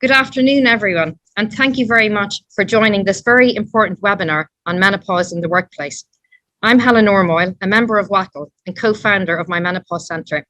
Good afternoon, everyone, and thank you very much for joining this very important webinar on menopause in the workplace. I'm Helen Ormoyle, a member of WACL and co-founder of my Menopause Centre,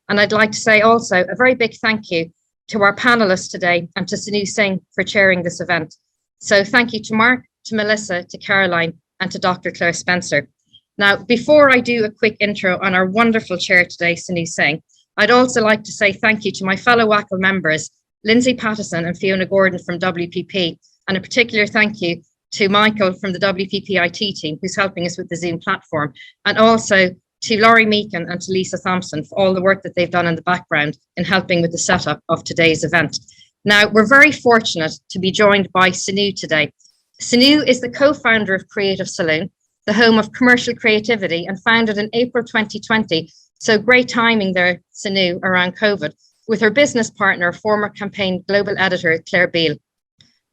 and I'd like to say also a very big thank you to our panelists today and to Sonoo Singh for chairing this event. So thank you to Mark, to Melissa, to Caroline, and to Dr Clare Spencer. Now, before I do a quick intro on our wonderful chair today, Sonoo Singh, I'd also like to say thank you to my fellow WACL members, Lindsay Pattison and Fiona Gordon from WPP, and a particular thank you to Michael from the WPP IT team, who's helping us with the Zoom platform, and also to Laurie Meakin and to Lisa Thompson for all the work that they've done in the background in helping with the setup of today's event. Now, we're very fortunate to be joined by Sonoo today. Sonoo is the co-founder of Creative Salon, the home of commercial creativity, and founded in April 2020. So great timing there, Sonoo, around COVID, with her business partner, former campaign global editor, Claire Beale.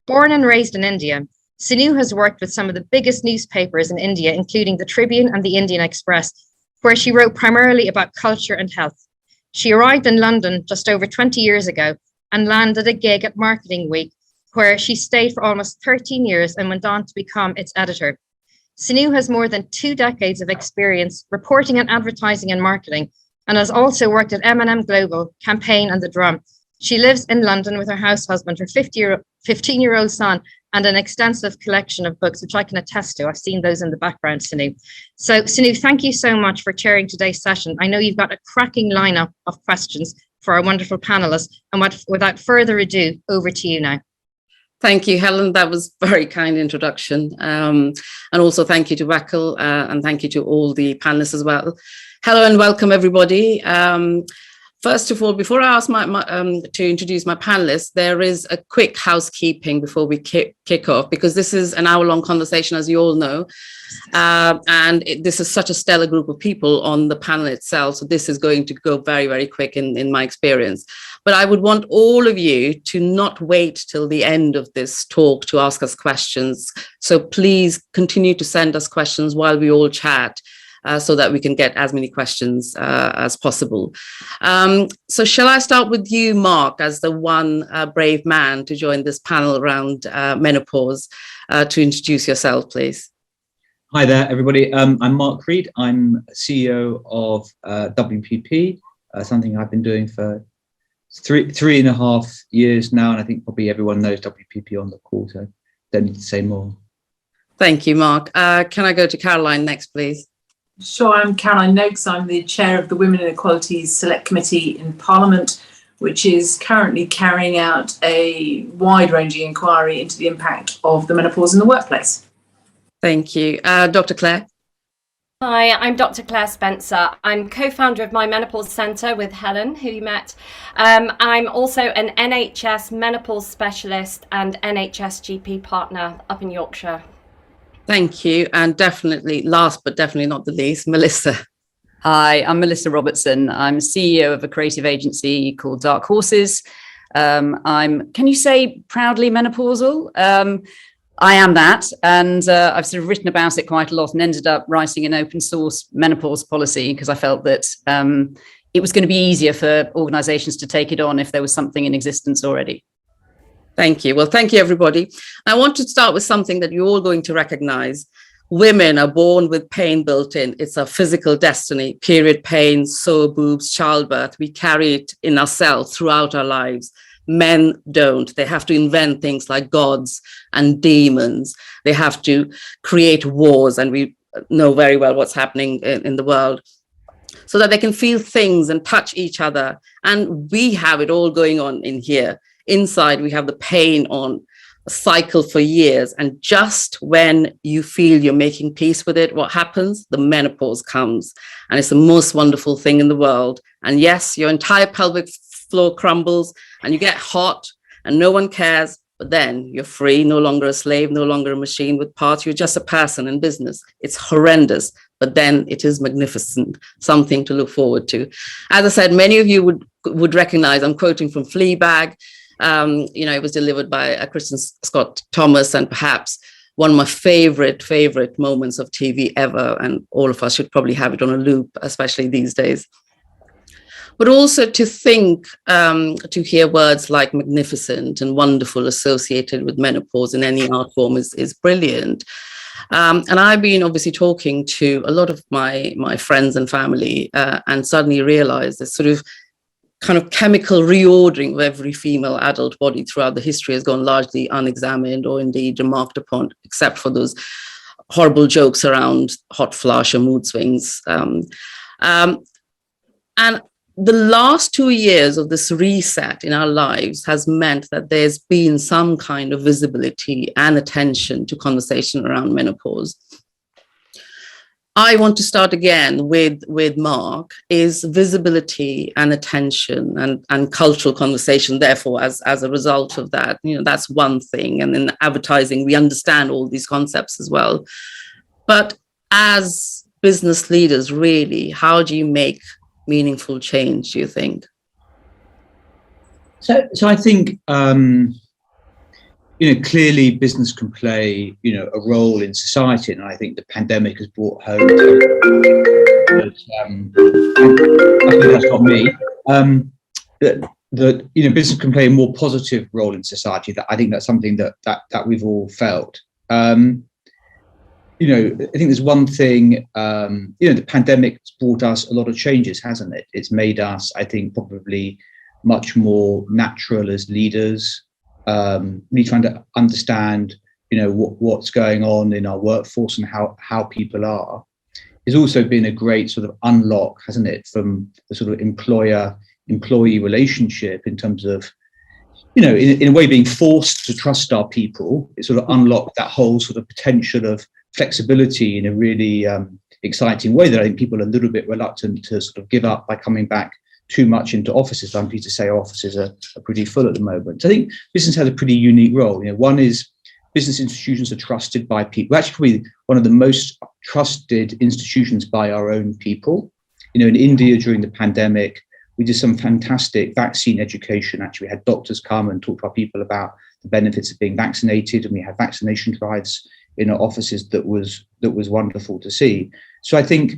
Born and raised in India, Sonoo has worked with some of the biggest newspapers in India, including the Tribune and the Indian Express, where she wrote primarily about culture and health. She arrived in London just over 20 years ago and landed a gig at Marketing Week, where she stayed for almost 13 years and went on to become its editor. Sonoo has more than 2 decades of experience reporting on advertising and marketing, and has also worked at M&M Global, Campaign and The Drum. She lives in London with her house husband, her 15-year-old son, and an extensive collection of books, which I can attest to. I've seen those in the background, Sonoo. So, Sonoo, thank you so much for chairing today's session. I know you've got a cracking lineup of questions for our wonderful panelists, and without further ado, over to you now. Thank you, Helen. That was a very kind introduction. And also thank you to WACL and thank you to all the panelists as well. Hello and welcome, everybody. First of all, before I ask to introduce my panelists, there is a quick housekeeping before we kick off, because this is an hour-long conversation, as you all know. This is such a stellar group of people on the panel itself. So this is going to go very, very quick in my experience. But I would want all of you to not wait till the end of this talk to ask us questions. So please continue to send us questions while we all chat. So that we can get as many questions as possible. So shall I start with you, Mark, as the one brave man to join this panel around menopause, to introduce yourself, please? Hi there, everybody. I'm Mark Read. I'm CEO of WPP, something I've been doing for three and a half years now, and I think probably everyone knows WPP on the call, so don't need to say more. Thank you, Mark. Can I go to Caroline next, please? Sure, I'm Caroline Nokes. I'm the chair of the Women and Equalities Select Committee in Parliament, which is currently carrying out a wide-ranging inquiry into the impact of the menopause in the workplace. Thank you. Dr. Clare? Hi, I'm Dr. Spencer. I'm co-founder of my Menopause Centre with Helen, who you met. I'm also an NHS menopause specialist and NHS GP partner up in Yorkshire. Thank you. And definitely, last but definitely not the least, Melissa. Hi, I'm Melissa Robertson. I'm CEO of a creative agency called Dark Horses. I'm, can you say proudly menopausal? I am that. And I've sort of written about it quite a lot and ended up writing an open source menopause policy because I felt that it was going to be easier for organizations to take it on if there was something in existence already. Thank you. Well, thank you, everybody. I want to start with something that you're all going to recognize. Women are born with pain built in. It's a physical destiny, period pain, sore boobs, childbirth. We carry it in ourselves throughout our lives. Men don't. They have to invent things like gods and demons. They have to create wars, and we know very well what's happening in the world, so that they can feel things and touch each other. And we have it all going on in here. Inside, we have the pain on a cycle for years. And just when you feel you're making peace with it, what happens? The menopause comes. And it's the most wonderful thing in the world. And yes, your entire pelvic floor crumbles and you get hot and no one cares. But then you're free, no longer a slave, no longer a machine with parts. You're just a person in business. It's horrendous, but then it is magnificent, something to look forward to. As I said, many of you would recognize, I'm quoting from Fleabag. It was delivered by Kristen Scott Thomas, and perhaps one of my favorite moments of TV ever. And all of us should probably have it on a loop, especially these days. but also to think, to hear words like magnificent and wonderful associated with menopause in any art form is brilliant. And I've been obviously talking to a lot of my friends and family, and suddenly realized this sort of kind of chemical reordering of every female adult body throughout the history has gone largely unexamined or indeed remarked upon, except for those horrible jokes around hot flush or mood swings. And the last 2 years of this reset in our lives has meant that there's been some kind of visibility and attention to conversation around menopause. I want to start again with Mark, is visibility and attention and cultural conversation. Therefore, as a result of that, that's one thing. And in advertising, we understand all these concepts as well. But as business leaders, really, how do you make meaningful change, do you think? So I think, clearly business can play, a role in society, and I think the pandemic has brought home. I think that's not me. That business can play a more positive role in society. That I think that's something that we've all felt. I think there's one thing. The pandemic has brought us a lot of changes, hasn't it? It's made us, I think, probably much more natural as leaders. Really trying to understand, what's going on in our workforce and how people are. It's also been a great sort of unlock, hasn't it, from the sort of employer-employee relationship in terms of, in a way being forced to trust our people. It sort of unlocked that whole sort of potential of flexibility in a really exciting way that I think people are a little bit reluctant to sort of give up by coming back too much into offices. I'm pleased to say our offices are pretty full at the moment. So I think business has a pretty unique role. One is business institutions are trusted by people. Actually, probably one of the most trusted institutions by our own people. In India during the pandemic, we did some fantastic vaccine education. Actually, we had doctors come and talk to our people about the benefits of being vaccinated, and we had vaccination drives in our offices that was wonderful to see. So I think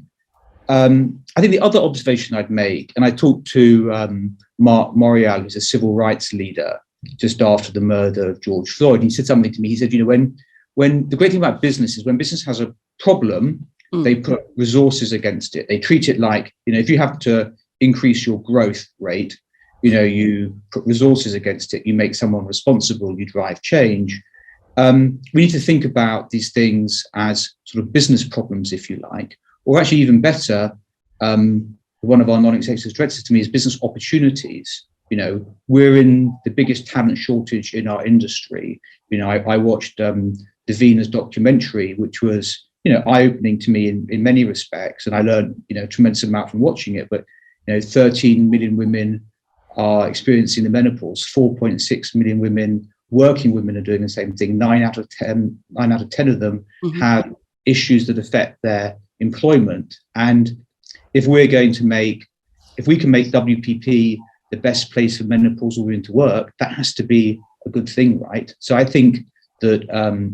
the other observation I'd make, and I talked to Mark Read, who's a civil rights leader, just after the murder of George Floyd. And he said something to me. He said, when the great thing about business is when business has a problem, they put resources against it. They treat it like, if you have to increase your growth rate, you put resources against it. You make someone responsible. You drive change. We need to think about these things as sort of business problems, if you like. Or actually even better, one of our non-executives directed to me is business opportunities. We're in the biggest talent shortage in our industry. I watched Davina's documentary, which was, eye-opening to me in many respects. And I learned, a tremendous amount from watching it. But, 13 million women are experiencing the menopause. 4.6 million working women are doing the same thing. 9 out of 10 of them have issues that affect their employment. And if we can make WPP the best place for menopausal women to work, that has to be a good thing, right? So I think that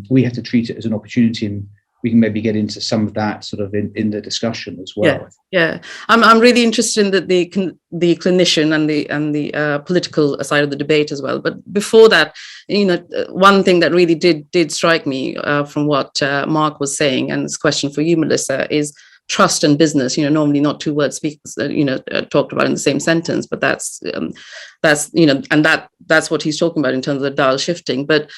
we have to treat it as an opportunity, and we can maybe get into some of that sort of in the discussion as well. Yeah. I'm really interested in the clinician and the political side of the debate as well. But before that, one thing that really did strike me from what Mark was saying, and this question for you, Melissa, is trust and business. Normally not two words talked about in the same sentence, but that's what he's talking about in terms of the dial shifting. But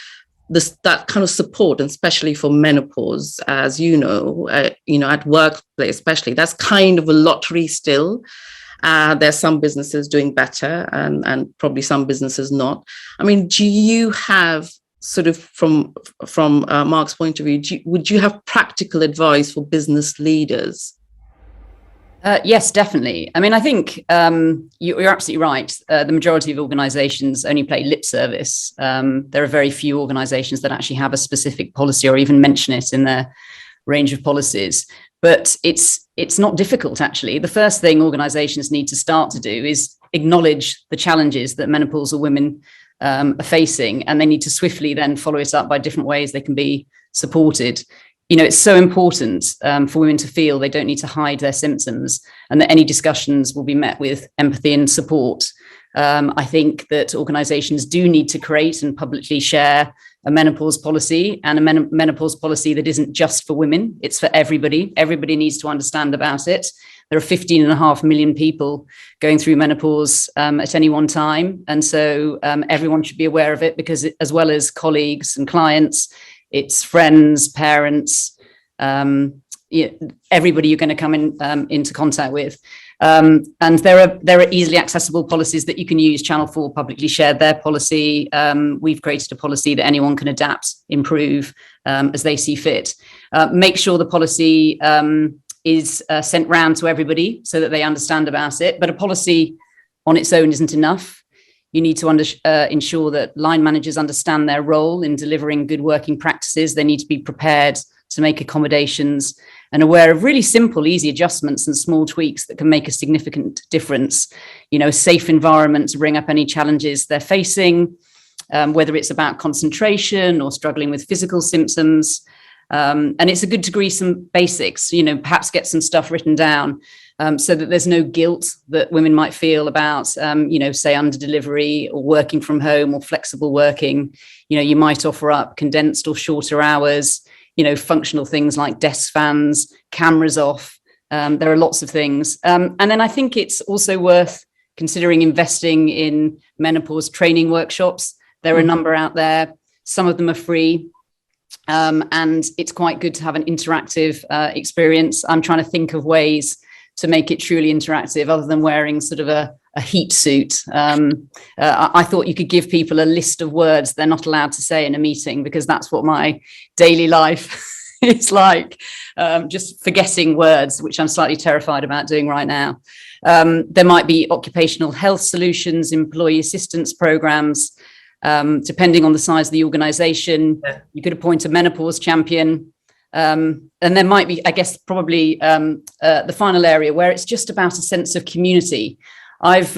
that kind of support, and especially for menopause, as at workplace especially, that's kind of a lottery still. There's some businesses doing better and probably some businesses not. I mean, do you have sort of from Mark's point of view, would you have practical advice for business leaders? Yes, definitely. I mean, I think you're absolutely right. The majority of organizations only play lip service. There are very few organizations that actually have a specific policy or even mention it in their range of policies. But it's not difficult, actually. The first thing organizations need to start to do is acknowledge the challenges that menopausal women are facing, and they need to swiftly then follow it up by different ways they can be supported. it's so important for women to feel they don't need to hide their symptoms, and that any discussions will be met with empathy and support. I think that organisations do need to create and publicly share a menopause policy, and a menopause policy that isn't just for women, it's for everybody. Everybody needs to understand about it. There are 15.5 million people going through menopause at any one time. And so everyone should be aware of it, because as well as colleagues and clients, it's friends, parents, everybody you're going to come into contact with. And there are easily accessible policies that you can use. Channel 4 publicly shared their policy. We've created a policy that anyone can adapt, improve as they see fit. Make sure the policy is sent round to everybody so that they understand about it. But a policy on its own isn't enough. You need to ensure that line managers understand their role in delivering good working practices. They need to be prepared to make accommodations and aware of really simple, easy adjustments and small tweaks that can make a significant difference. A safe environment to bring up any challenges they're facing, whether it's about concentration or struggling with physical symptoms. And it's a good to agree some basics, perhaps get some stuff written down so that there's no guilt that women might feel about, say under delivery or working from home or flexible working. You might offer up condensed or shorter hours, functional things like desk fans, cameras off. There are lots of things. And then I think it's also worth considering investing in menopause training workshops. There are a number out there. Some of them are free. And it's quite good to have an interactive experience. I'm trying to think of ways to make it truly interactive other than wearing sort of a heat suit. I thought you could give people a list of words they're not allowed to say in a meeting, because that's what my daily life is like, just forgetting words, which I'm slightly terrified about doing right now. There might be occupational health solutions, employee assistance programs. Depending on the size of the organisation, you could appoint a menopause champion. And there might be, I guess, probably the final area where it's just about a sense of community. I've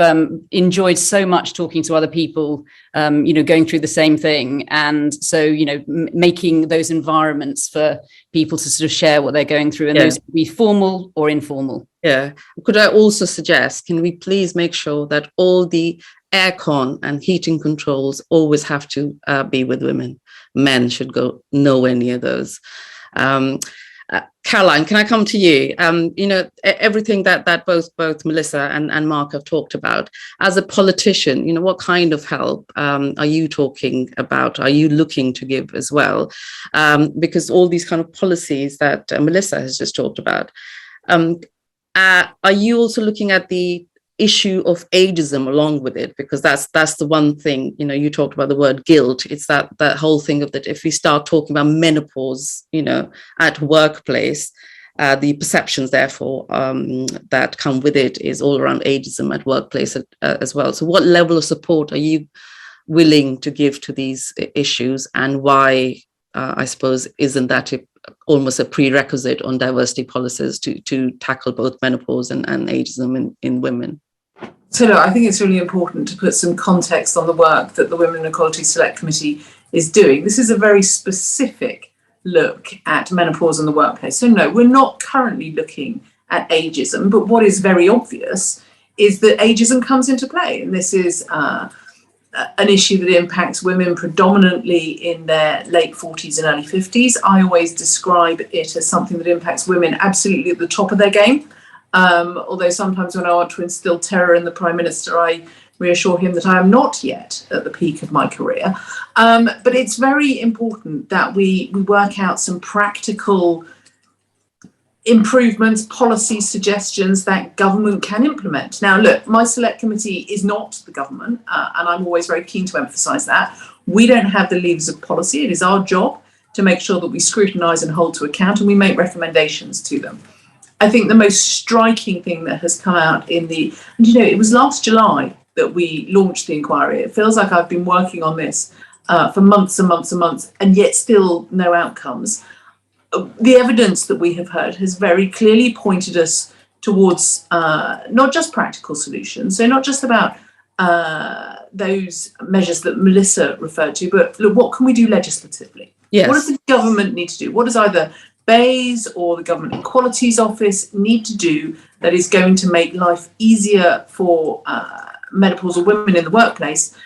enjoyed so much talking to other people, going through the same thing. And so, making those environments for people to sort of share what they're going through, and those can be formal or informal. Yeah. Could I also suggest, can we please make sure that all the aircon and heating controls always have to be with women? Men should go nowhere near those. Caroline, can I come to you? Everything that both Melissa and Mark have talked about. As a politician, what kind of help are you talking about? Are you looking to give as well? Because all these kind of policies that Melissa has just talked about, are you also looking at the issue of ageism along with it? Because that's the one thing, you talked about the word guilt. It's that whole thing of that if we start talking about menopause, at workplace, the perceptions therefore that come with it is all around ageism at workplace as well. So what level of support are you willing to give to these issues, and why, I suppose, isn't that almost a prerequisite on diversity policies to tackle both menopause and ageism in women? So look, I think it's really important to put some context on the work that the Women and Equality Select Committee is doing. This is a very specific look at menopause in the workplace. So no, we're not currently looking at ageism, but what is very obvious is that ageism comes into play. And this is an issue that impacts women predominantly in their late 40s and early 50s. I always describe it as something that impacts women absolutely at the top of their game. Although sometimes when I want to instill terror in the Prime Minister, I reassure him that I am not yet at the peak of my career. But it's very important that we work out some practical improvements, policy suggestions that government can implement. Now, look, my select committee is not the government, and I'm always very keen to emphasise that. We don't have the levers of policy. It is our job to make sure that we scrutinise and hold to account, and we make recommendations to them. I think the most striking thing that has come out it was last July that we launched the inquiry. It feels like I've been working on this for months and months and months, and yet still no outcomes. The evidence that we have heard has very clearly pointed us towards not just practical solutions, so not just about those measures that Melissa referred to, but look, what can we do legislatively? Yeah. What does the government need to do? What does either BEIS or the Government Equalities Office need to do that is going to make life easier for menopausal women in the workplace,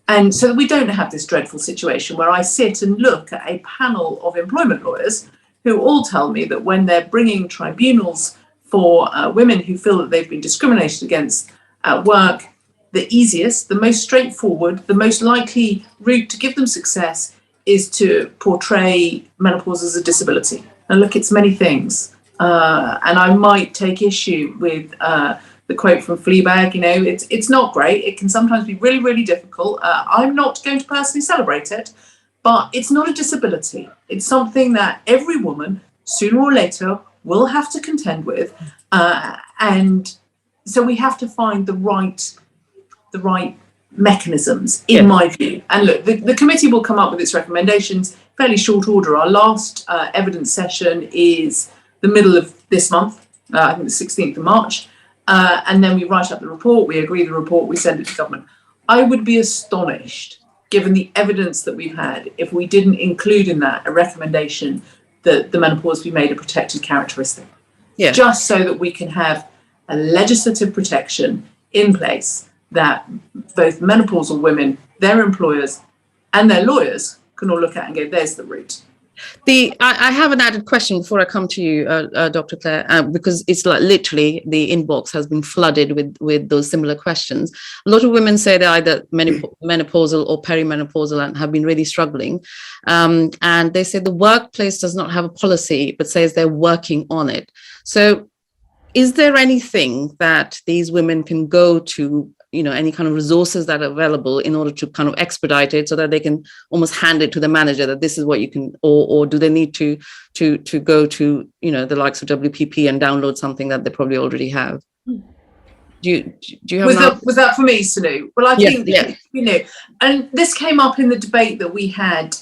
and so that we don't have this dreadful situation where I sit and look at a panel of employment lawyers who all tell me that when they're bringing tribunals for women who feel that they've been discriminated against at work, the easiest, the most straightforward, the most likely route to give them success is to portray menopause as a disability. And look, it's many things. And I might take issue with the quote from Fleabag, you know, it's not great. It can sometimes be really, really difficult. I'm not going to personally celebrate it, but it's not a disability. It's something that every woman, sooner or later, will have to contend with. And so we have to find the right mechanisms, in my view. And look, the committee will come up with its recommendations fairly short order. Our last evidence session is the middle of this month, I think the 16th of March. And then we write up the report, we agree the report, we send it to government. I would be astonished, given the evidence that we've had, if we didn't include in that a recommendation that the menopause be made a protected characteristic. Yeah. Just so that we can have a legislative protection in place that both menopausal women, their employers and their lawyers can all look at and go, there's the route. I have an added question before I come to you, Dr. Clare, because it's like literally the inbox has been flooded with those similar questions. A lot of women say they're either menopausal or perimenopausal and have been really struggling. And they say the workplace does not have a policy, but says they're working on it. So is there anything that these women can go to, you know, any kind of resources that are available in order to kind of expedite it so that they can almost hand it to the manager that this is what you can, or do they need to go to, you know, the likes of WPP and download something that they probably already have? Do you have was that for me, Sonoo? Well, I think, you know, and this came up in the debate that we had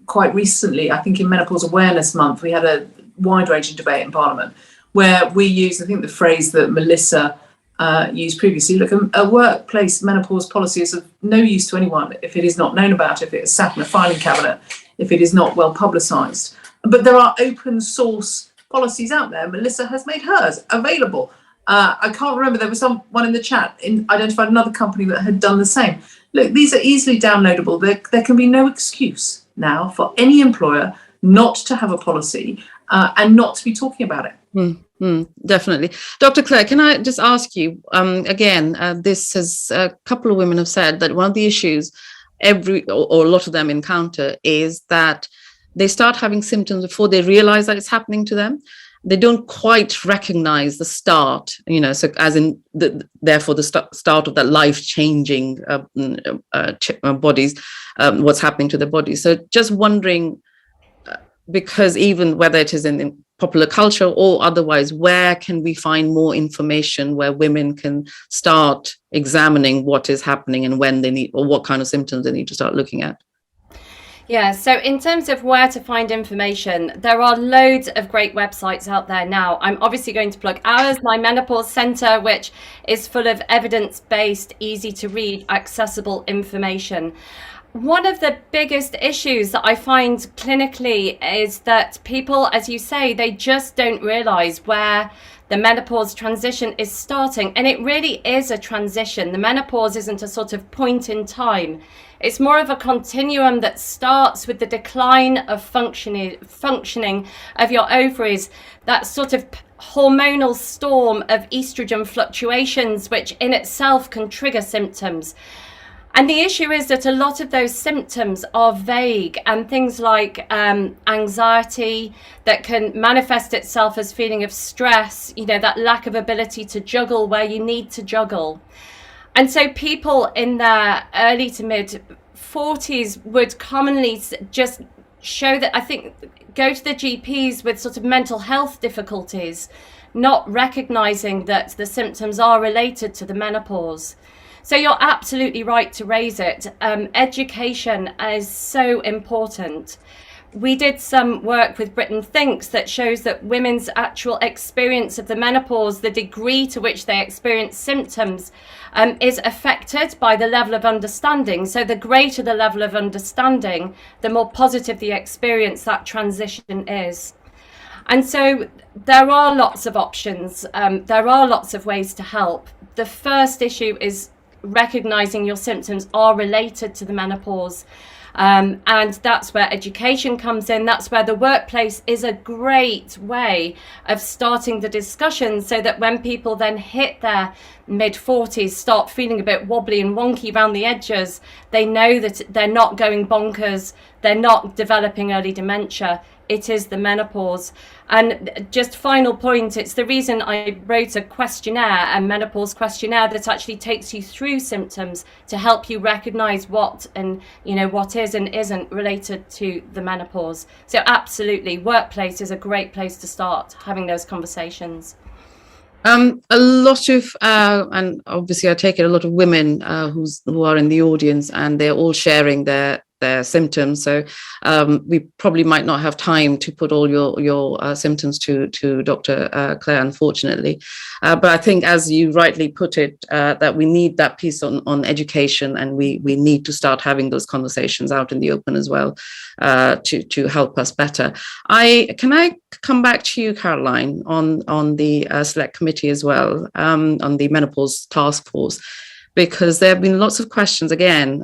quite recently. I think in Menopause Awareness Month, we had a wide-ranging debate in Parliament where we used, I think, the phrase that Melissa used previously. Look, a workplace menopause policy is of no use to anyone if it is not known about, if it is sat in a filing cabinet, if it is not well publicised. But there are open source policies out there. Melissa has made hers available. I can't remember, there was someone in the chat identified another company that had done the same. Look, these are easily downloadable. There can be no excuse now for any employer not to have a policy and not to be talking about it. Definitely. Dr. Clare, can I just ask you, again, this has, a couple of women have said that one of the issues or a lot of them encounter is that they start having symptoms before they realize that it's happening to them. They don't quite recognize the start, you know, so as in therefore the start of that life-changing bodies, what's happening to the bodies. So just wondering, because even whether it is in popular culture or otherwise, where can we find more information where women can start examining what is happening and when they need, or what kind of symptoms they need to start looking at? Yeah, so in terms of where to find information, there are loads of great websites out there now. I'm obviously going to plug ours, my Menopause Centre, which is full of evidence-based, easy to read, accessible information. One of the biggest issues that I find clinically is that people, as you say, they just don't realise where the menopause transition is starting. And it really is a transition. The menopause isn't a sort of point in time. It's more of a continuum that starts with the decline of functioning of your ovaries, that sort of hormonal storm of estrogen fluctuations, which in itself can trigger symptoms. And the issue is that a lot of those symptoms are vague, and things like anxiety that can manifest itself as feeling of stress, you know, that lack of ability to juggle where you need to juggle. And so people in their early to mid 40s would commonly just show that, I think, go to the GPs with sort of mental health difficulties, not recognizing that the symptoms are related to the menopause. So you're absolutely right to raise it. Education is so important. we did some work with Britain Thinks that shows that women's actual experience of the menopause, the degree to which they experience symptoms, is affected by the level of understanding. So the greater the level of understanding, the more positive the experience that transition is. And so there are lots of options. There are lots of ways to help. The first issue is recognizing your symptoms are related to the menopause. And that's where education comes in. That's where the workplace is a great way of starting the discussion, so that when people then hit their mid-40s, start feeling a bit wobbly and wonky around the edges, they know that they're not going bonkers, they're not developing early dementia. It is the menopause. And just final point, it's the reason I wrote a questionnaire, a menopause questionnaire, that actually takes you through symptoms to help you recognize what and what is and isn't related to the menopause. So absolutely, workplace is a great place to start having those conversations. A lot of, and obviously I take it a lot of women who are in the audience, and they're all sharing their symptoms. So we probably might not have time to put all your symptoms to Dr. Clare, unfortunately. But I think, as you rightly put it, that we need that piece on education, and we need to start having those conversations out in the open as well to help us better. Can I come back to you, Caroline, on the select committee as well, on the menopause task force? Because there have been lots of questions, again,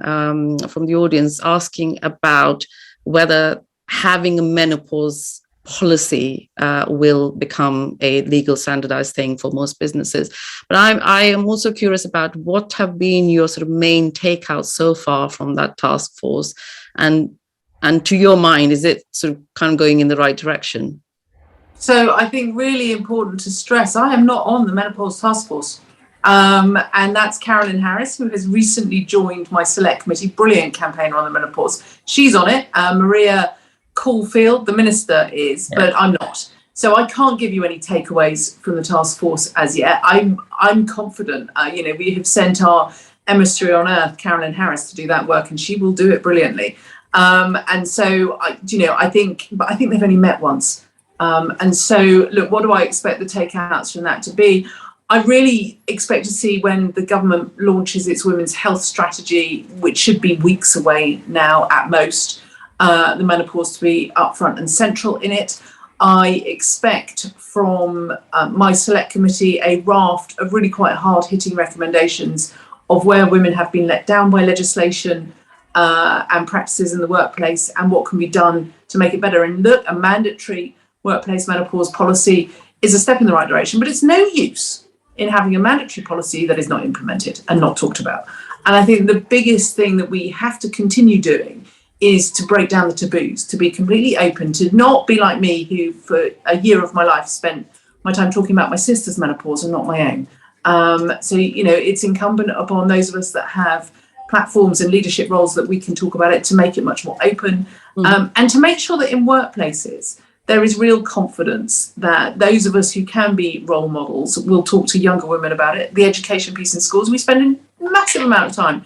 from the audience asking about whether having a menopause policy will become a legal standardized thing for most businesses. But I am also curious about what have been your sort of main takeouts so far from that task force, and to your mind, is it sort of kind of going in the right direction? So I think really important to stress, I am not on the menopause task force. And that's Carolyn Harris, who has recently joined my select committee, brilliant campaigner on the menopause. She's on it. Maria Caulfield, the minister, is, but I'm not. So I can't give you any takeaways from the task force as yet. I'm confident. We have sent our emissary on earth, Carolyn Harris, to do that work, and she will do it brilliantly. And so I think they've only met once. And so look, what do I expect the takeouts from that to be? I really expect to see, when the government launches its women's health strategy, which should be weeks away now at most, the menopause to be upfront and central in it. I expect from my select committee a raft of really quite hard-hitting recommendations of where women have been let down by legislation and practices in the workplace, and what can be done to make it better. And look, a mandatory workplace menopause policy is a step in the right direction, but it's no use in having a mandatory policy that is not implemented and not talked about. And I think the biggest thing that we have to continue doing is to break down the taboos, to be completely open, to not be like me, who for a year of my life spent my time talking about my sister's menopause and not my own. So it's incumbent upon those of us that have platforms and leadership roles that we can talk about it, to make it much more open, and to make sure that in workplaces there is real confidence that those of us who can be role models will talk to younger women about it. The education piece in schools, we spend a massive amount of time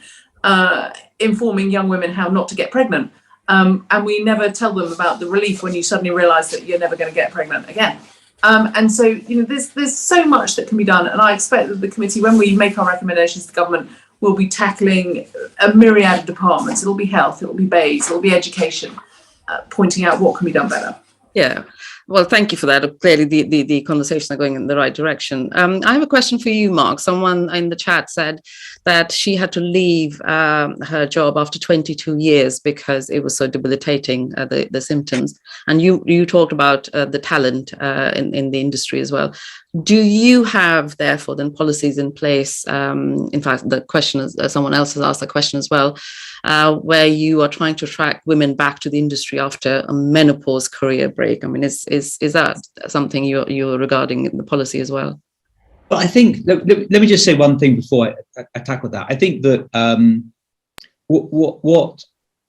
informing young women how not to get pregnant. And we never tell them about the relief when you suddenly realise that you're never going to get pregnant again. And so, there's so much that can be done. And I expect that the committee, when we make our recommendations to government, will be tackling a myriad of departments. It'll be health, it'll be BASE, it'll be education, pointing out what can be done better. Yeah, well, thank you for that. Clearly, the conversations are going in the right direction. I have a question for you, Mark. Someone in the chat said that she had to leave her job after 22 years because it was so debilitating, the symptoms. And you talked about the talent in the industry as well. Do you have, therefore, then policies in place? In fact, the question is, someone else has asked the question as well, where you are trying to attract women back to the industry after a menopause career break? I mean, is that something you're regarding in the policy as well? But I think, let me just say one thing before I tackle that. I think that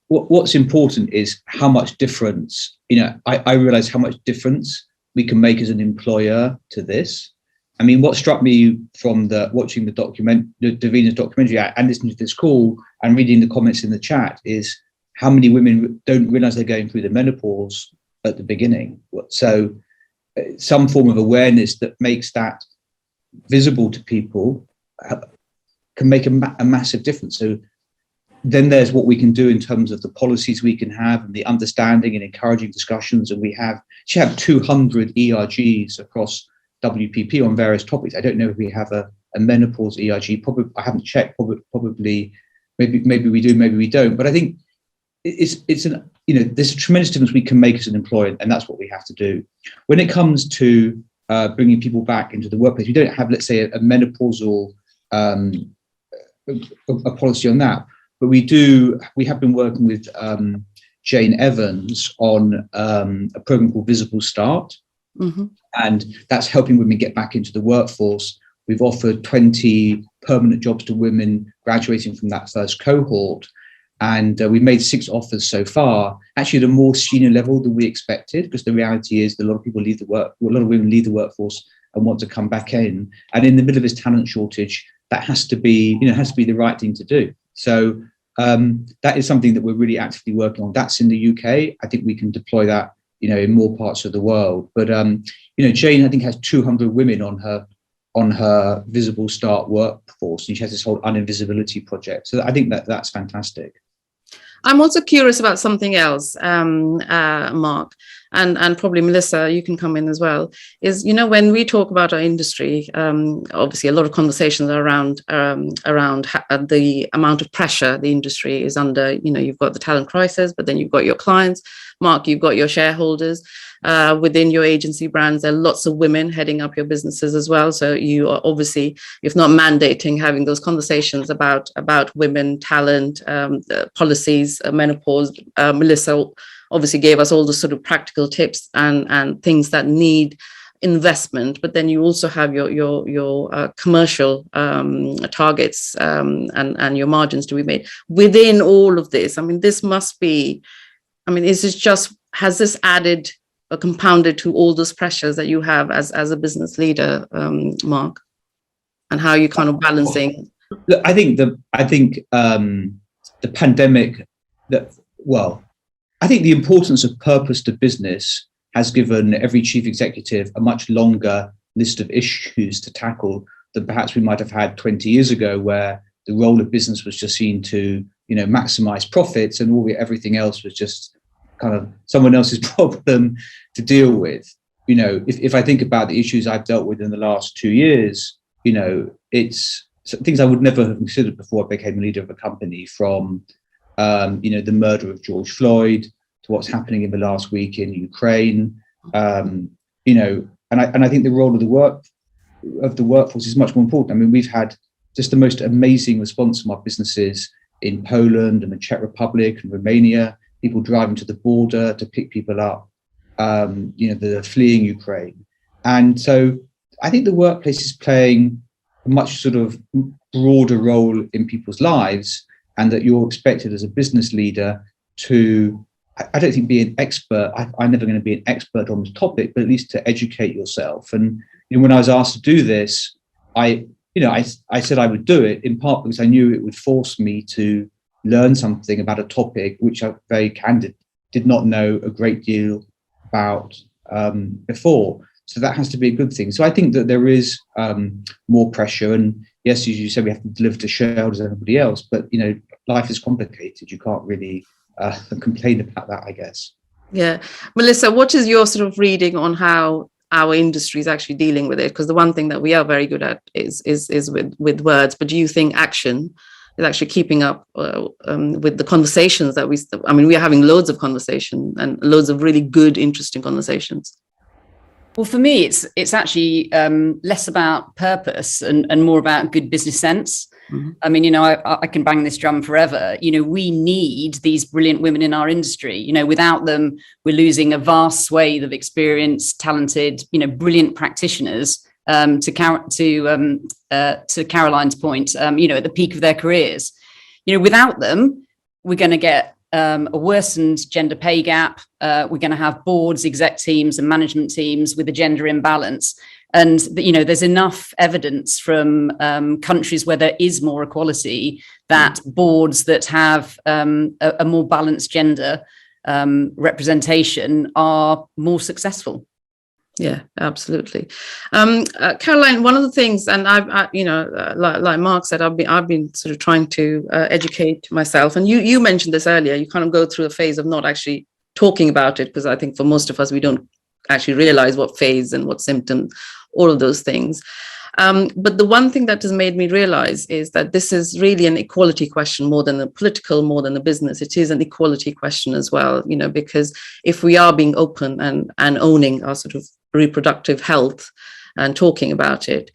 what's important is how much difference, I realize how much difference we can make as an employer to this. I mean, what struck me from watching the Davina's documentary and listening to this call and reading the comments in the chat is how many women don't realize they're going through the menopause at the beginning. So some form of awareness that makes that visible to people can make a massive difference. So then there's what we can do in terms of the policies we can have and the understanding and encouraging discussions. And we have 200 ERGs across WPP on various topics. I don't know if we have a menopause ERG. Probably, I haven't checked. Probably, maybe we do, maybe we don't. But I think it's an, there's a tremendous difference we can make as an employer, and that's what we have to do. When it comes to bringing people back into the workplace, we don't have, let's say, a menopausal a policy on that. But we have been working with Jane Evans on a program called Visible Start. Mm-hmm. And that's helping women get back into the workforce. We've offered 20 permanent jobs to women graduating from that first cohort. And we've made 6 offers so far, actually at a more senior level than we expected, because the reality is that a lot of women leave the workforce and want to come back in. And in the middle of this talent shortage, that has to be the right thing to do. So that is something that we're really actively working on. That's in the UK. I think we can deploy that, in more parts of the world. But Jane, I think, has 200 women on her Visible Start workforce, and she has this whole uninvisibility project. So I think that's fantastic. I'm also curious about something else, Mark, and probably Melissa, you can come in as well, is, when we talk about our industry, obviously a lot of conversations are around the amount of pressure the industry is under. You've got the talent crisis, but then you've got your clients. Mark, you've got your shareholders. Within your agency brands, there are lots of women heading up your businesses as well. So you are obviously, if not mandating, having those conversations about women, talent, policies, menopause. Melissa obviously gave us all the sort of practical tips and things that need investment, but then you also have your commercial targets and your margins to be made within all of this. I mean, this must be, has this added or compounded to all those pressures that you have as a business leader, Mark, and how you're kind of balancing? Look, I think the pandemic, I think the importance of purpose to business has given every chief executive a much longer list of issues to tackle than perhaps we might have had 20 years ago, where the role of business was just seen to, maximize profits, and everything else was just kind of someone else's problem to deal with. If I think about the issues I've dealt with in the last 2 years, it's things I would never have considered before I became a leader of a company, from the murder of George Floyd to what's happening in the last week in Ukraine. And I think the role of the workforce is much more important. I mean, we've had just the most amazing response from our businesses in Poland and the Czech Republic and Romania, people driving to the border to pick people up, that are fleeing Ukraine. And so I think the workplace is playing a much sort of broader role in people's lives, and that you're expected as a business leader to, I don't think, be an expert. I'm never going to be an expert on the topic, but at least to educate yourself. And when I was asked to do this, I said I would do it, in part because I knew it would force me to learn something about a topic which I'm very candid did not know a great deal about before. So that has to be a good thing. So I think that there is more pressure, and yes, as you said, we have to deliver to shareholders and everybody else, but life is complicated. You can't really complain about that, I guess. Yeah. Melissa, what is your sort of reading on how our industry is actually dealing with it? Because the one thing that we are very good at is with words, but do you think action is actually keeping up with the conversations that we are having loads of conversation and loads of really good, interesting conversations? Well, for me, it's actually less about purpose and more about good business sense. Mm-hmm. I mean, I can bang this drum forever. We need these brilliant women in our industry. Without them, we're losing a vast swathe of experienced, talented, brilliant practitioners. To Caroline's point, at the peak of their careers, without them, we're going to get a worsened gender pay gap. We're going to have boards, exec teams, and management teams with a gender imbalance. And there's enough evidence from countries where there is more equality that boards that have a more balanced gender representation are more successful. Yeah, absolutely. Caroline, one of the things, and like Mark said, I've been sort of trying to educate myself. And you mentioned this earlier. You kind of go through a phase of not actually talking about it, because I think for most of us, we don't actually realize what phase and what symptom, all of those things. But the one thing that has made me realize is that this is really an equality question more than a political, more than a business. It is an equality question as well, because if we are being open and owning our sort of reproductive health and talking about it,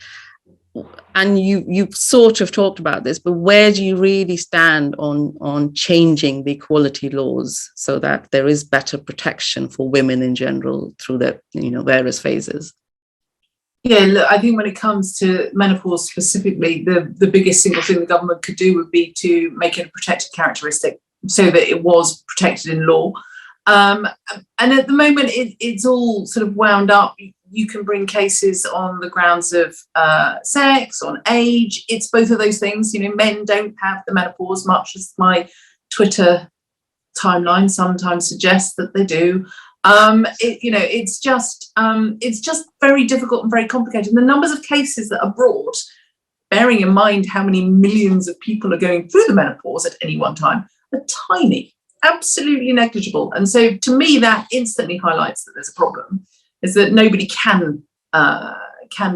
and you sort of talked about this, but where do you really stand on changing the equality laws so that there is better protection for women in general through their various phases? Yeah, look, I think when it comes to menopause specifically, the biggest single thing the government could do would be to make it a protected characteristic so that it was protected in law. And at the moment, it's all sort of wound up. You can bring cases on the grounds of sex, on age. It's both of those things. Men don't have the menopause, much as my Twitter timeline sometimes suggests that they do. It's just very difficult and very complicated. And the numbers of cases that are brought, bearing in mind how many millions of people are going through the menopause at any one time, are tiny, absolutely negligible. And so to me, that instantly highlights that there's a problem, is that nobody can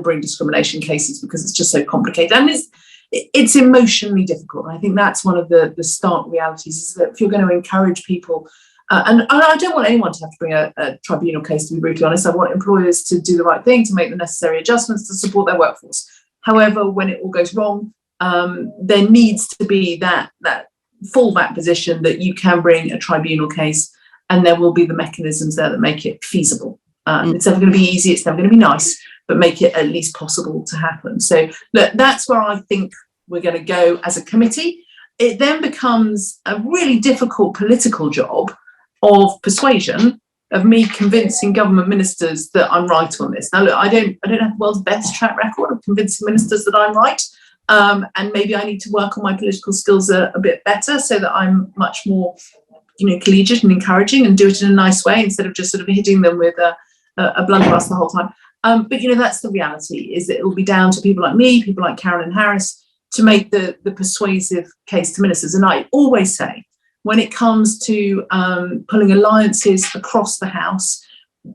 bring discrimination cases because it's just so complicated. And it's emotionally difficult. And I think that's one of the stark realities, is that if you're going to encourage people, and I don't want anyone to have to bring a tribunal case, to be brutally honest. I want employers to do the right thing, to make the necessary adjustments to support their workforce. However, when it all goes wrong, there needs to be that fallback position that you can bring a tribunal case, and there will be the mechanisms there that make it feasible. It's never going to be easy, it's never going to be nice, but make it at least possible to happen. So look, that's where I think we're going to go as a committee. It then becomes a really difficult political job of persuasion, of me convincing government ministers that I'm right on this. Now, look, I don't have the world's best track record of convincing ministers that I'm right, and maybe I need to work on my political skills a bit better so that I'm much more, collegiate and encouraging, and do it in a nice way instead of just sort of hitting them with a blunderbuss the whole time. But that's the reality, is that it will be down to people like me, people like Caroline Harris, to make the persuasive case to ministers. And I always say, when it comes to pulling alliances across the House,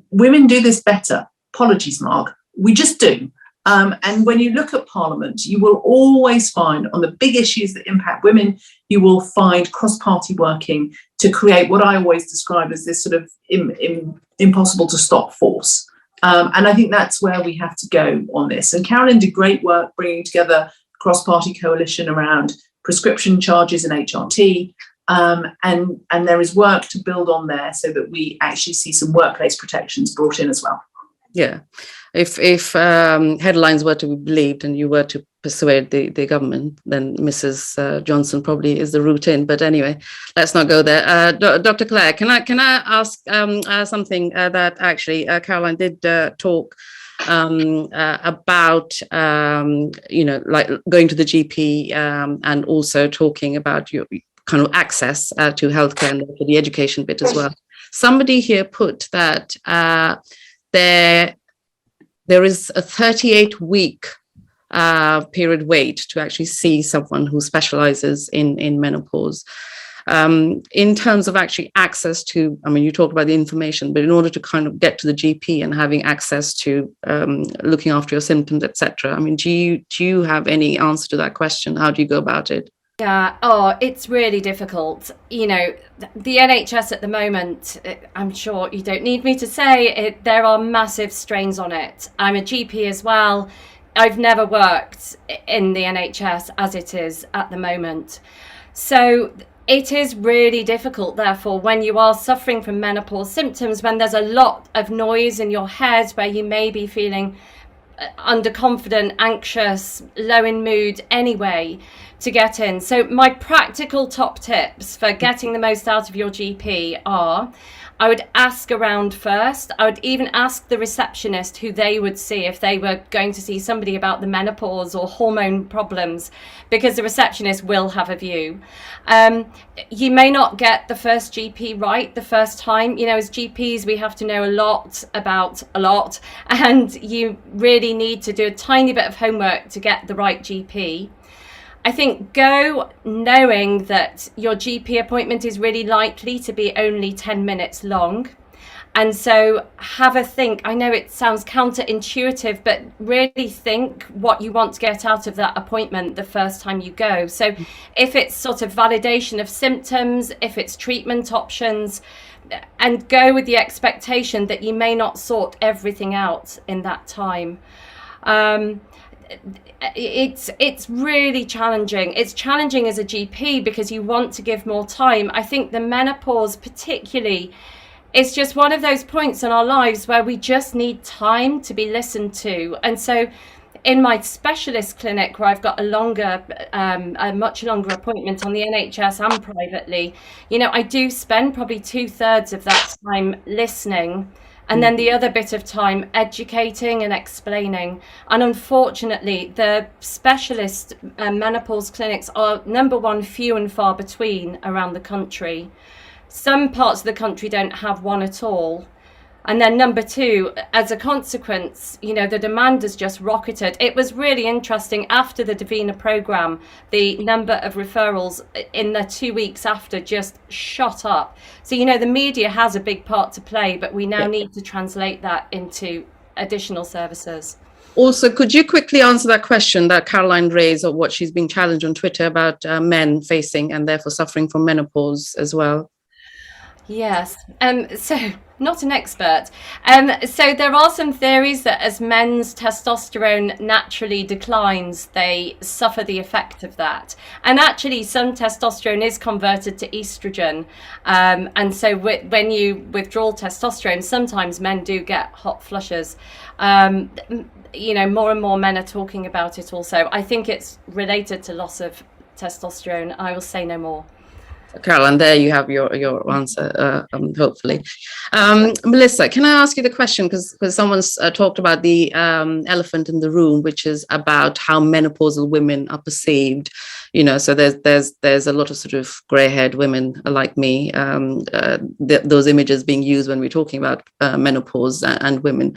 women do this better. Apologies, Mark. We just do. And when you look at Parliament, you will always find, on the big issues that impact women, you will find cross-party working to create what I always describe as this sort of impossible to stop force. And I think that's where we have to go on this. And Caroline did great work bringing together a cross-party coalition around prescription charges and HRT. And there is work to build on there so that we actually see some workplace protections brought in as well. Yeah, if headlines were to be believed and you were to persuade the government, then Mrs. Johnson probably is the route in. But anyway, let's not go there. Dr. Clare, can I ask something that actually Caroline did talk about, like going to the GP and also talking about your kind of access to healthcare and to the education bit as well. Somebody here put that there is a 38-week period wait to actually see someone who specializes in menopause. In terms of actually access to, you talked about the information, but in order to kind of get to the GP and having access to looking after your symptoms, etc. Do you have any answer to that question? How do you go about it? Yeah, it's really difficult. The NHS at the moment, I'm sure you don't need me to say it, there are massive strains on it. I'm a GP as well. I've never worked in the NHS as it is at the moment. So it is really difficult, therefore, when you are suffering from menopause symptoms, when there's a lot of noise in your head, where you may be feeling underconfident, anxious, low in mood anyway, to get in. So my practical top tips for getting the most out of your GP are, I would ask around first. I would even ask the receptionist who they would see if they were going to see somebody about the menopause or hormone problems, because the receptionist will have a view. You may not get the first GP right the first time. You know, as GPs, we have to know a lot about a lot, and you really need to do a tiny bit of homework to get the right GP. I think go knowing that your GP appointment is really likely to be only 10 minutes long. And so have a think. I know it sounds counterintuitive, but really think what you want to get out of that appointment the first time you go. So if it's sort of validation of symptoms, if it's treatment options, and go with the expectation that you may not sort everything out in that time. It's really challenging. It's challenging as a GP because you want to give more time. I think the menopause particularly is just one of those points in our lives where we just need time to be listened to. And so in my specialist clinic, where I've got a much longer appointment on the NHS and privately, you know, I do spend probably 2/3 of that time listening, and then the other bit of time educating and explaining. And unfortunately, the specialist menopause clinics are, number one, few and far between around the country. Some parts of the country don't have one at all. And then number two, as a consequence, you know, the demand has just rocketed. It was really interesting after the Davina programme, the number of referrals in the 2 weeks after just shot up. So, you know, the media has a big part to play, but we now need to translate that into additional services. Also, could you quickly answer that question that Caroline raised, or what she's been challenged on Twitter about men facing and therefore suffering from menopause as well? Yes. So not an expert. So there are some theories that as men's testosterone naturally declines, they suffer the effect of that. And actually, some testosterone is converted to estrogen. And so when you withdraw testosterone, sometimes men do get hot flushes. You know, more and more men are talking about it also. I think it's related to loss of testosterone. I will say no more. Caroline, there you have your answer, hopefully. Melissa, can I ask you the question, because someone's talked about the elephant in the room, which is about how menopausal women are perceived. You know, so there's a lot of sort of grey-haired women like me, those images being used when we're talking about menopause and women.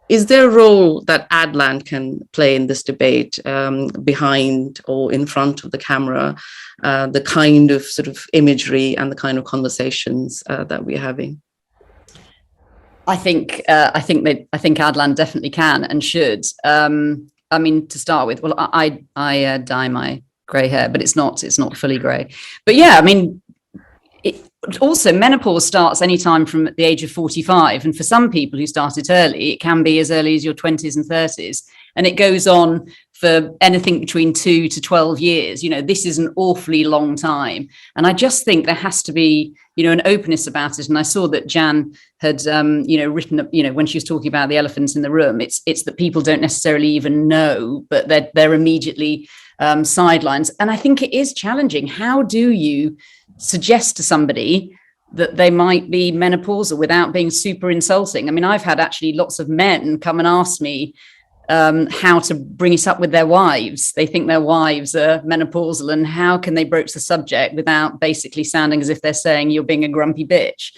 Is there a role that Adland can play in this debate, behind or in front of the camera, the kind of sort of imagery and the kind of conversations that we're having? I think Adland definitely can and should. I mean, to start with, well, I dye my grey hair, but it's not fully grey. But yeah, I mean. Also, menopause starts anytime from the age of 45. And for some people who start it early, it can be as early as your 20s and 30s. And it goes on for anything between 2 to 12 years. You know, this is an awfully long time. And I just think there has to be, you know, an openness about it. And I saw that Jan had, written, you know, when she was talking about the elephants in the room, it's that people don't necessarily even know, but they're immediately sidelines. And I think it is challenging. How do you suggest to somebody that they might be menopausal without being super insulting? I mean, I've had actually lots of men come and ask me how to bring it up with their wives. They think their wives are menopausal, and how can they broach the subject without basically sounding as if they're saying you're being a grumpy bitch.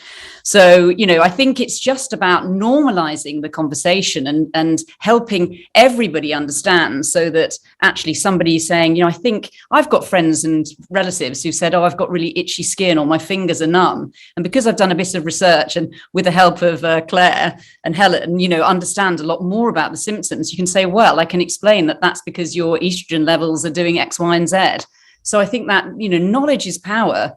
So, you know, I think it's just about normalizing the conversation and helping everybody understand, so that actually somebody saying, you know, I think I've got friends and relatives who said, oh, I've got really itchy skin, or my fingers are numb. And because I've done a bit of research and with the help of Claire and Helen, you know, understand a lot more about the symptoms, you can say, well, I can explain that that's because your estrogen levels are doing X, Y, and Z. So I think that, you know, knowledge is power.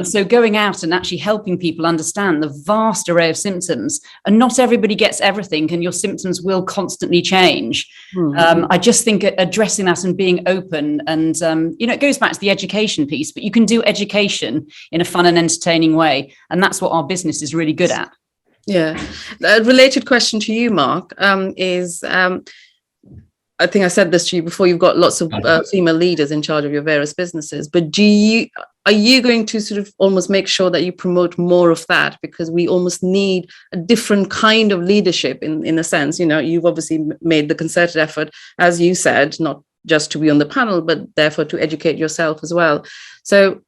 So going out and actually helping people understand the vast array of symptoms, and not everybody gets everything, and your symptoms will constantly change. I just think addressing that and being open, and you know, it goes back to the education piece, but you can do education in a fun and entertaining way, and that's what our business is really good at. Yeah. A related question to you, Mark, is I think I said this to you before, you've got lots of female leaders in charge of your various businesses, but are you going to sort of almost make sure that you promote more of that? Because we almost need a different kind of leadership in a sense. You've obviously made the concerted effort, as you said, not just to be on the panel, but therefore to educate yourself as well. So,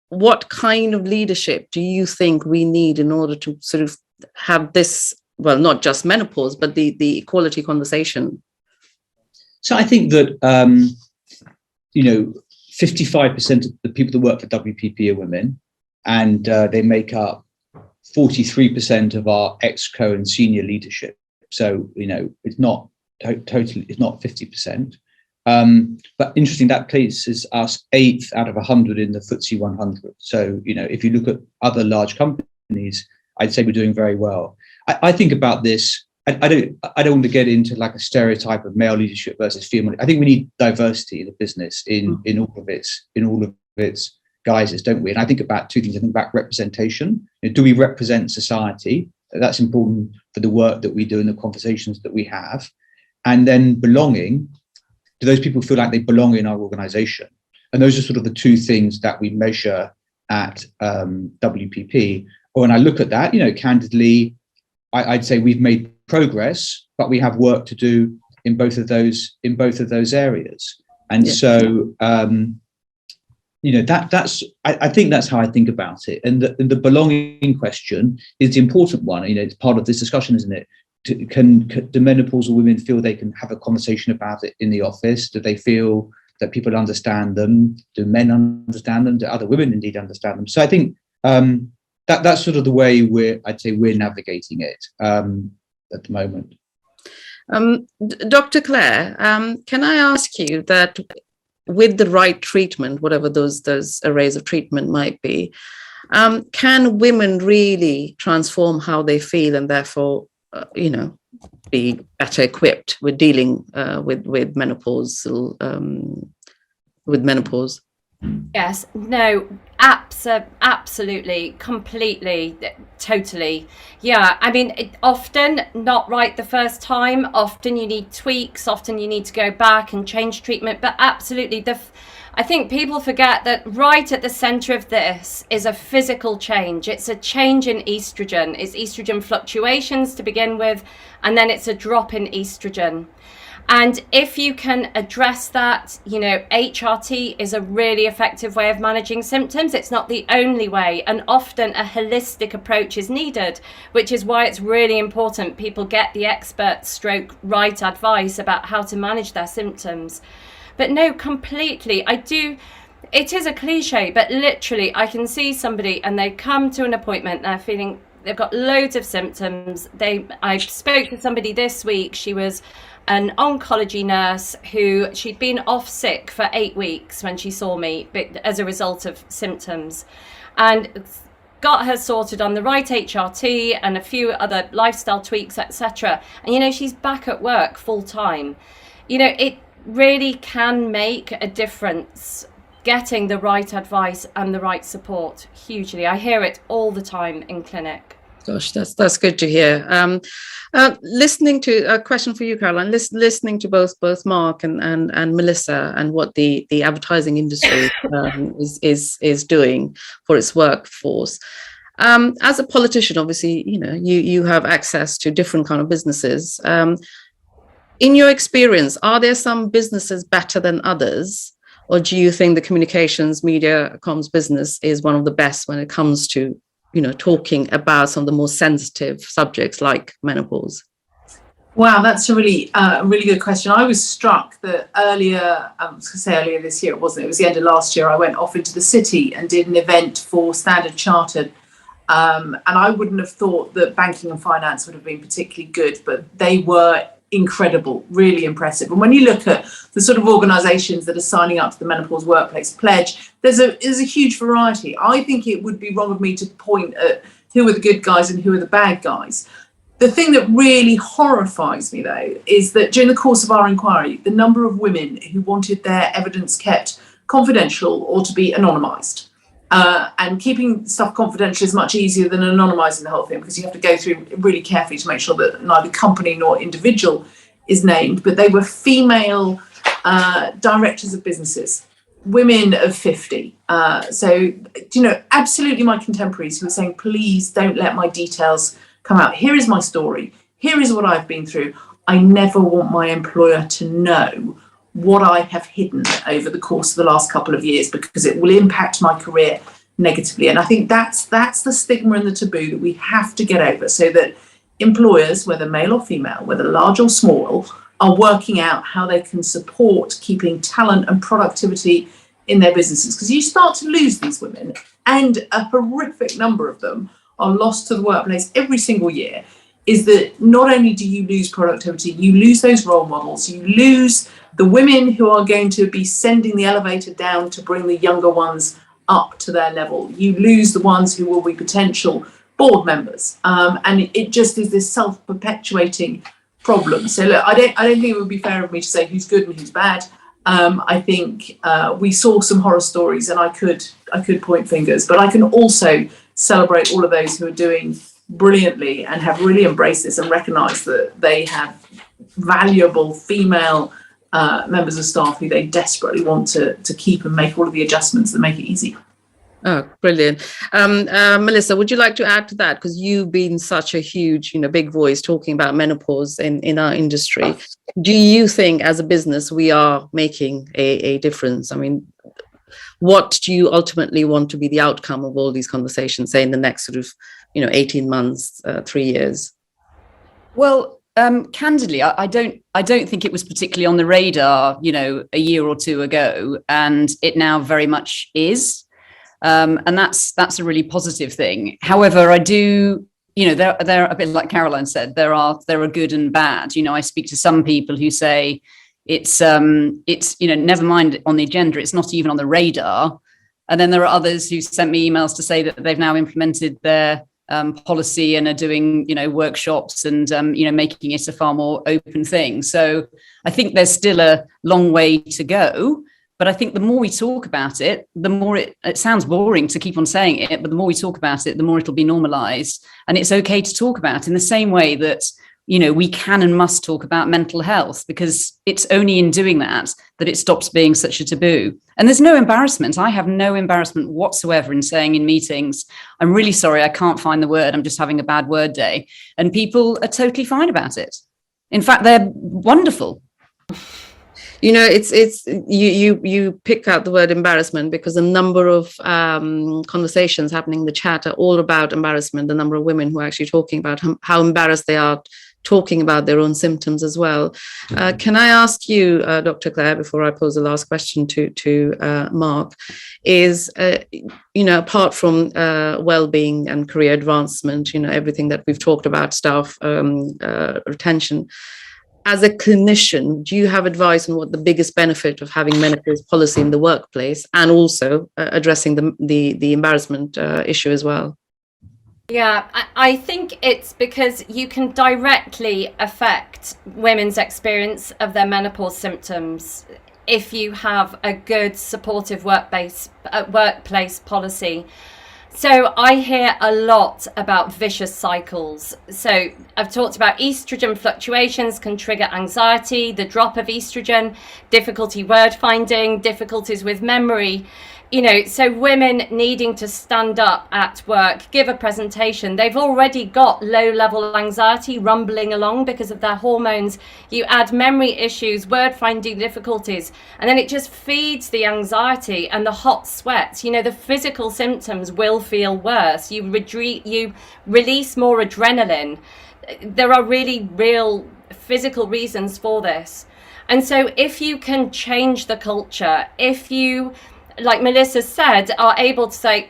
what kind of leadership do you think we need in order to sort of have this, well, not just menopause, but the equality conversation? So I think that, 55% of the people that work for WPP are women, and they make up 43% of our exco and senior leadership. So, it's not totally, it's not 50%. But interesting, that places us 8th out of 100 in the FTSE 100. So, if you look at other large companies, I'd say we're doing very well. I think about this. I don't want to get into like a stereotype of male leadership versus female. I think we need diversity in the business in all of its guises, don't we? And I think about two things. I think about representation. Do we represent society? That's important for the work that we do and the conversations that we have. And then belonging. Do those people feel like they belong in our organization? And those are sort of the two things that we measure at WPP. Or when I look at that, candidly, I'd say we've made progress, but we have work to do in both of those areas. And so, that's I think that's how I think about it. And the belonging question is the important one. It's part of this discussion, isn't it? Do menopausal women feel they can have a conversation about it in the office? Do they feel that people understand them? Do men understand them? Do other women indeed understand them? So I think that's sort of the way we're navigating it at the moment. Dr. Clare, can I ask you that with the right treatment, whatever those arrays of treatment might be, can women really transform how they feel and therefore be better equipped with dealing with menopause? Yes, no, absolutely, completely, totally. Yeah, I mean, often not right the first time. Often you need tweaks. Often you need to go back and change treatment. But absolutely, I think people forget that right at the center of this is a physical change. It's a change in estrogen. It's estrogen fluctuations to begin with, and then it's a drop in estrogen. And if you can address that, HRT is a really effective way of managing symptoms. It's not the only way, and often a holistic approach is needed, which is why it's really important people get the expert right advice about how to manage their symptoms. But no, completely, it is a cliche, but literally I can see somebody and they come to an appointment, they're feeling, they've got loads of symptoms. I spoke to somebody this week, she was an oncology nurse who she'd been off sick for 8 weeks when she saw me as a result of symptoms, and got her sorted on the right HRT and a few other lifestyle tweaks, etc. And she's back at work full time. It really can make a difference getting the right advice and the right support. Hugely, I hear it all the time in clinic. Gosh, that's good to hear. Listening to a question for you, Caroline. Listening to both Mark and Melissa and what the advertising industry is doing for its workforce. As a politician, obviously, you have access to different kind of businesses. In your experience, are there some businesses better than others, or do you think the communications, media, comms business is one of the best when it comes to talking about some of the more sensitive subjects like menopause? Wow, that's a really good question. I was struck that earlier this year, it was the end of last year, I went off into the city and did an event for Standard Chartered. And I wouldn't have thought that banking and finance would have been particularly good, but they were incredible, really impressive. And when you look at the sort of organisations that are signing up to the Menopause Workplace Pledge, there's a huge variety. I think it would be wrong of me to point at who are the good guys and who are the bad guys. The thing that really horrifies me, though, is that during the course of our inquiry, the number of women who wanted their evidence kept confidential or to be anonymised. And keeping stuff confidential is much easier than anonymising the whole thing, because you have to go through really carefully to make sure that neither company nor individual is named, but they were female directors of businesses, women of 50. So, absolutely my contemporaries who were saying, please don't let my details come out. Here is my story. Here is what I've been through. I never want my employer to know what I have hidden over the course of the last couple of years, because it will impact my career negatively. And I think that's the stigma and the taboo that we have to get over, so that employers, whether male or female, whether large or small, are working out how they can support keeping talent and productivity in their businesses. Because you start to lose these women, and a horrific number of them are lost to the workplace every single year. Is that not only do you lose productivity, you lose those role models, you lose the women who are going to be sending the elevator down to bring the younger ones up to their level. You lose the ones who will be potential board members. And it just is this self-perpetuating problem. So look, I don't think it would be fair of me to say who's good and who's bad. I think we saw some horror stories, and I could point fingers, but I can also celebrate all of those who are doing brilliantly and have really embraced this and recognise that they have valuable female members of staff who they desperately want to keep and make all of the adjustments that make it easy. Oh, brilliant. Melissa, would you like to add to that? Because you've been such a huge, big voice talking about menopause in our industry. Do you think as a business we are making a difference? I mean, what do you ultimately want to be the outcome of all these conversations, say in the next sort of, 18 months, 3 years? Well, candidly, I don't think it was particularly on the radar, a year or two ago, and it now very much is. And that's a really positive thing. However, I do, they're a bit like Caroline said, there are good and bad. I speak to some people who say it's never mind on the agenda, it's not even on the radar. And then there are others who sent me emails to say that they've now implemented their policy and are doing, workshops and, making it a far more open thing. So I think there's still a long way to go. But I think the more we talk about it, the more it sounds boring to keep on saying it, but the more we talk about it, the more it'll be normalized. And it's okay to talk about in the same way that, we can and must talk about mental health, because it's only in doing that it stops being such a taboo. And there's no embarrassment. I have no embarrassment whatsoever in saying in meetings, I'm really sorry, I can't find the word, I'm just having a bad word day. And people are totally fine about it. In fact, they're wonderful. It's you pick out the word embarrassment because a number of conversations happening in the chat are all about embarrassment. The number of women who are actually talking about how embarrassed they are talking about their own symptoms as well. Can I ask you, Dr. Clare, before I pose the last question to Mark, is, apart from well-being and career advancement, everything that we've talked about, staff retention, as a clinician, do you have advice on what the biggest benefit of having menopause policy in the workplace and also addressing the embarrassment issue as well? Yeah, I think it's because you can directly affect women's experience of their menopause symptoms if you have a good supportive workplace policy. So I hear a lot about vicious cycles. So I've talked about estrogen fluctuations can trigger anxiety, the drop of estrogen, difficulty word finding, difficulties with memory. So women needing to stand up at work, give a presentation, they've already got low level anxiety rumbling along because of their hormones. You add memory issues, word finding difficulties, and then it just feeds the anxiety and the hot sweats. The physical symptoms will feel worse. You release more adrenaline. There are really real physical reasons for this. And so if you can change the culture, if you, like Melissa said, are able to say,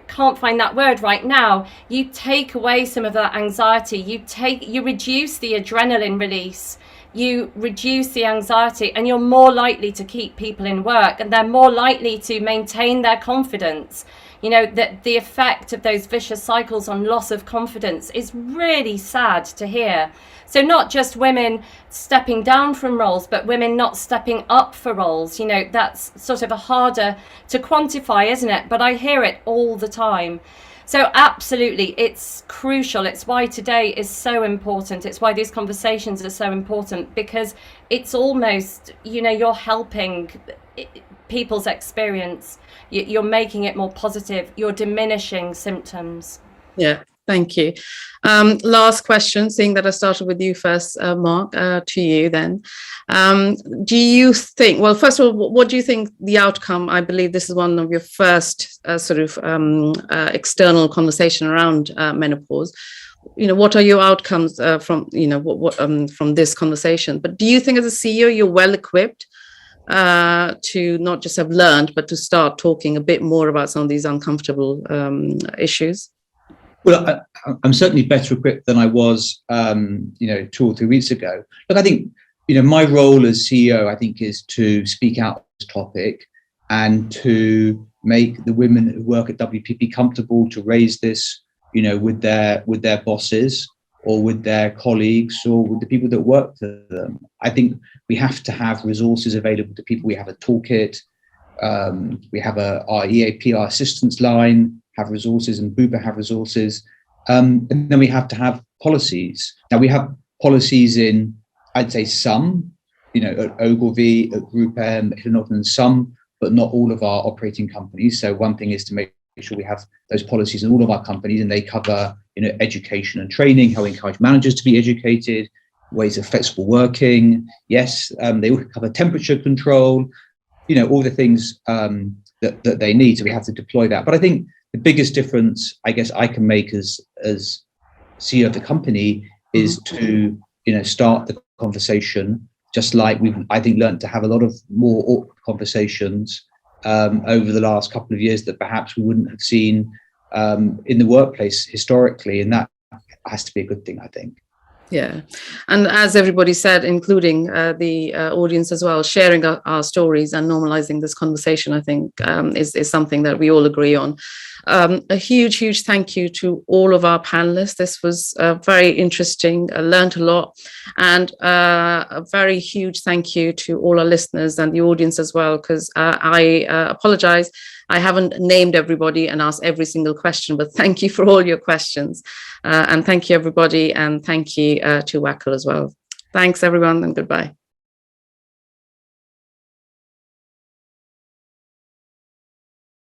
can't find that word right now, you take away some of that anxiety, you reduce the adrenaline release, you reduce the anxiety, and you're more likely to keep people in work, and they're more likely to maintain their confidence. That the effect of those vicious cycles on loss of confidence is really sad to hear. So not just women stepping down from roles, but women not stepping up for roles. That's sort of a harder to quantify, isn't it? But I hear it all the time. So absolutely, it's crucial. It's why today is so important. It's why these conversations are so important, because it's almost, you know, you're helping people's experience. You're making it more positive. You're diminishing symptoms. Yeah, thank you. Last question, seeing that I started with you first, Mark, to you then. Do you think, well, first of all, what do you think the outcome, I believe this is one of your first external conversation around menopause. You know, what are your outcomes from, you know, from this conversation? But do you think as a CEO, you're well equipped to not just have learned, but to start talking a bit more about some of these uncomfortable issues? Well, I'm certainly better equipped than I was, 2 or 3 weeks ago. But I think, my role as CEO, I think, is to speak out on this topic and to make the women who work at WPP comfortable to raise this, with their bosses or with their colleagues or with the people that work for them. I think we have to have resources available to people. We have a toolkit. We have our EAP, our assistance line, have resources, and Bupa have resources. And then we have to have policies. Now we have policies in, I'd say some, at Ogilvy, at Group M, at Northern, some, but not all of our operating companies. So one thing is to make sure we have those policies in all of our companies, and they cover, education and training, how we encourage managers to be educated, ways of flexible working. Yes, they will cover temperature control, all the things that they need. So we have to deploy that. But I think the biggest difference, I guess, I can make as CEO of the company is to, start the conversation, just like we've, I think, learned to have a lot of more awkward conversations over the last couple of years that perhaps we wouldn't have seen in the workplace historically. And that has to be a good thing, I think. Yeah. And as everybody said, including the audience as well, sharing our stories and normalizing this conversation, I think, is something that we all agree on. A huge thank you to all of our panelists. This was very interesting. I learned a lot. And a very huge thank you to all our listeners and the audience as well, because I apologize. I haven't named everybody and asked every single question, but thank you for all your questions. And thank you, everybody. And thank you to WACL as well. Thanks, everyone, and goodbye.